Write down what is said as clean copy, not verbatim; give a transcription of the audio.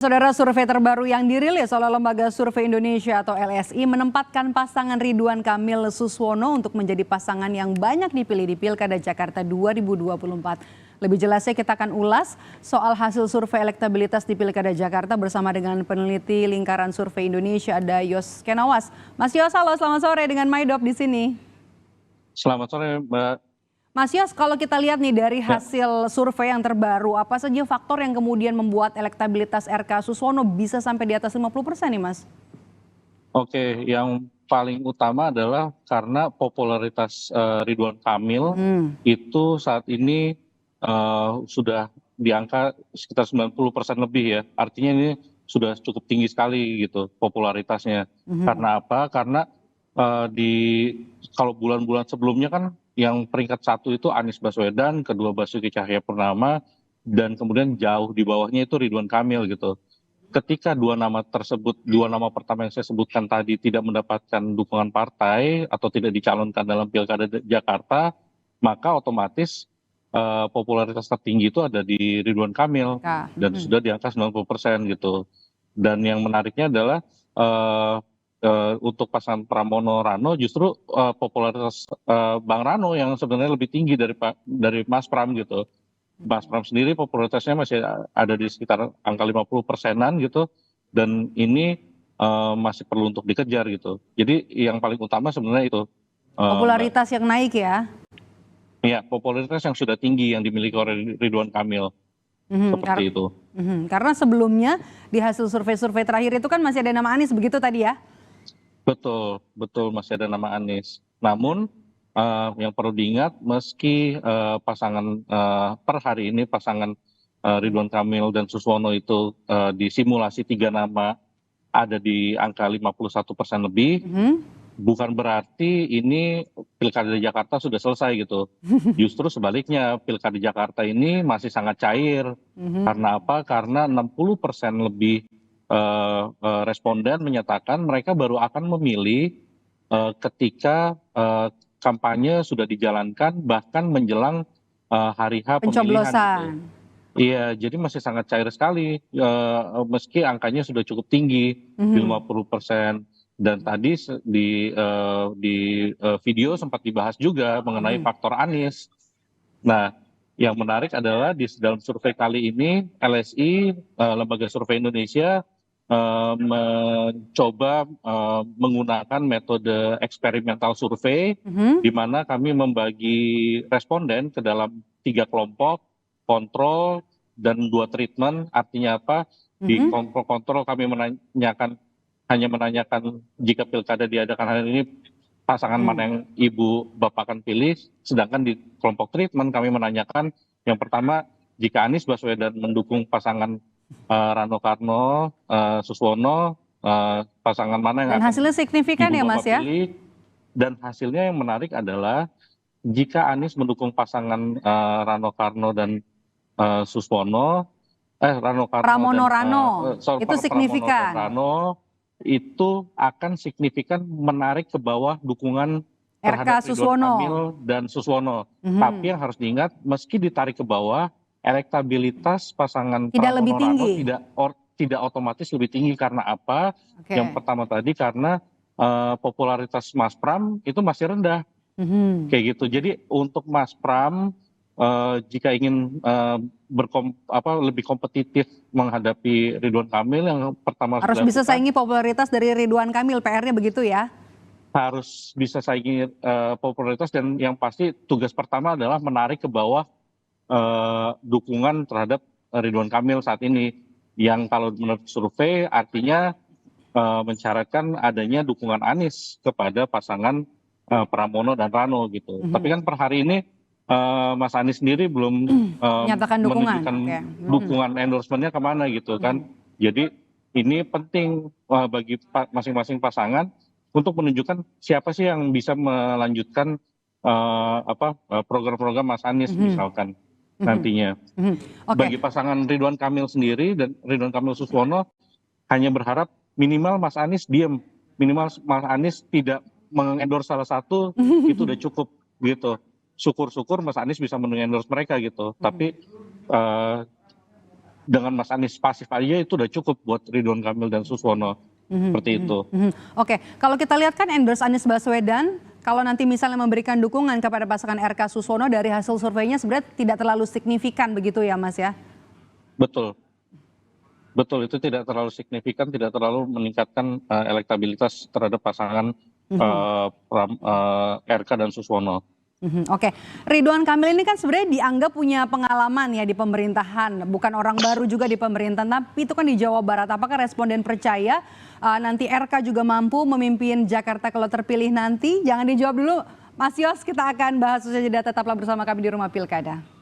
Saudara, survei terbaru yang dirilis oleh Lembaga Survei Indonesia atau LSI menempatkan pasangan Ridwan Kamil Suswono untuk menjadi pasangan yang banyak dipilih di Pilkada Jakarta 2024. Lebih jelasnya kita akan ulas soal hasil survei elektabilitas di Pilkada Jakarta bersama dengan peneliti Lingkaran Survei Indonesia, ada Yos Kenawas. Mas Yos, halo, selamat sore dengan Maidop di sini. Selamat sore, Mbak. Mas Yos, kalau kita lihat nih dari hasil survei yang terbaru, apa saja faktor yang kemudian membuat elektabilitas RK Suswono bisa sampai di atas 50% nih, Mas? Oke, yang paling utama adalah karena popularitas Ridwan Kamil itu saat ini sudah di angka sekitar 90% lebih ya. Artinya ini sudah cukup tinggi sekali gitu popularitasnya. Karena apa? Karena kalau bulan-bulan sebelumnya kan yang peringkat 1 itu Anies Baswedan, kedua Basuki Cahayapurnama, dan kemudian jauh di bawahnya itu Ridwan Kamil gitu. Ketika dua nama pertama yang saya sebutkan tadi tidak mendapatkan dukungan partai atau tidak dicalonkan dalam Pilkada Jakarta, maka otomatis popularitas tertinggi itu ada di Ridwan Kamil dan sudah di angka 90% gitu. Dan yang menariknya adalah untuk pasangan Pramono Rano justru popularitas Bang Rano yang sebenarnya lebih tinggi dari Mas Pram gitu. Mas Pram sendiri popularitasnya masih ada di sekitar angka 50%-an gitu, dan ini masih perlu untuk dikejar gitu. Jadi yang paling utama sebenarnya itu. Popularitas yang naik ya? Ya, popularitas yang sudah tinggi yang dimiliki oleh Ridwan Kamil. Seperti itu. Karena sebelumnya di hasil survei-survei terakhir itu kan masih ada nama Anies, begitu tadi ya? Betul masih ada nama Anies. Namun yang perlu diingat meski pasangan per hari ini pasangan Ridwan Kamil dan Suswono itu di simulasi 3 nama ada di angka 51% lebih, bukan berarti ini Pilkada Jakarta sudah selesai gitu. Justru sebaliknya Pilkada Jakarta ini masih sangat cair. Karena apa? Karena 60% lebih responden menyatakan mereka baru akan memilih ketika kampanye sudah dijalankan bahkan menjelang hari H pemilihan. Pencoblosan. Iya, jadi masih sangat cair sekali meski angkanya sudah cukup tinggi di 50%. Dan tadi di video sempat dibahas juga mengenai faktor Anies. Nah, yang menarik adalah di dalam survei kali ini LSI, Lembaga Survei Indonesia, mencoba menggunakan metode eksperimental survei, di mana kami membagi responden ke dalam 3 kelompok, kontrol dan 2 treatment. Artinya apa? Di kelompok kontrol kami hanya menanyakan jika pilkada diadakan hari ini pasangan mana yang ibu bapak akan pilih, sedangkan di kelompok treatment kami menanyakan yang pertama jika Anies Baswedan mendukung pasangan Rano Karno, Suswono, pasangan mana yang dan akan hasilnya signifikan ya Mas ya? pilih. Dan hasilnya yang menarik adalah jika Anies mendukung pasangan Rano Karno dan Suswono, Pramono Rano, itu signifikan. Rano itu akan signifikan menarik ke bawah dukungan terhadap Ridwan Kamil dan Suswono. Tapi yang harus diingat, meski ditarik ke bawah, elektabilitas pasangan Pramono Rano tidak otomatis lebih tinggi. Karena apa? Yang pertama tadi karena popularitas Mas Pram itu masih rendah. Kayak gitu. Jadi untuk Mas Pram jika ingin lebih kompetitif menghadapi Ridwan Kamil, yang pertama harus bisa saingi popularitas dari Ridwan Kamil, PR-nya begitu ya? Harus bisa saingi popularitas, dan yang pasti tugas pertama adalah menarik ke bawah dukungan terhadap Ridwan Kamil saat ini, yang kalau menurut survei artinya mensyaratkan adanya dukungan Anies kepada pasangan Pramono dan Rano gitu. Tapi kan per hari ini Mas Anies sendiri belum menunjukkan dukungan endorsementnya kemana gitu kan. Jadi ini penting bagi masing-masing pasangan untuk menunjukkan siapa sih yang bisa melanjutkan program-program Mas Anies misalkan nantinya. Bagi pasangan Ridwan Kamil sendiri dan Ridwan Kamil Suswono hanya berharap minimal Mas Anies diam, minimal Mas Anies tidak mengendorse salah satu, itu udah cukup gitu. Syukur-syukur Mas Anies bisa mengendorse mereka gitu. Tapi dengan Mas Anies pasif aja itu udah cukup buat Ridwan Kamil dan Suswono, seperti itu. Oke, kalau kita lihat kan endorse Anies Baswedan, kalau nanti misalnya memberikan dukungan kepada pasangan RK Suswono dari hasil surveinya sebenarnya tidak terlalu signifikan begitu ya Mas ya? Betul, betul itu tidak terlalu signifikan, tidak terlalu meningkatkan elektabilitas terhadap pasangan RK dan Suswono. Oke, Ridwan Kamil ini kan sebenarnya dianggap punya pengalaman ya di pemerintahan, bukan orang baru juga di pemerintahan, tapi itu kan di Jawa Barat. Apakah responden percaya nanti RK juga mampu memimpin Jakarta kalau terpilih nanti? Jangan dijawab dulu, Mas Yos, kita akan bahas usai jeda, tetaplah bersama kami di Rumah Pilkada.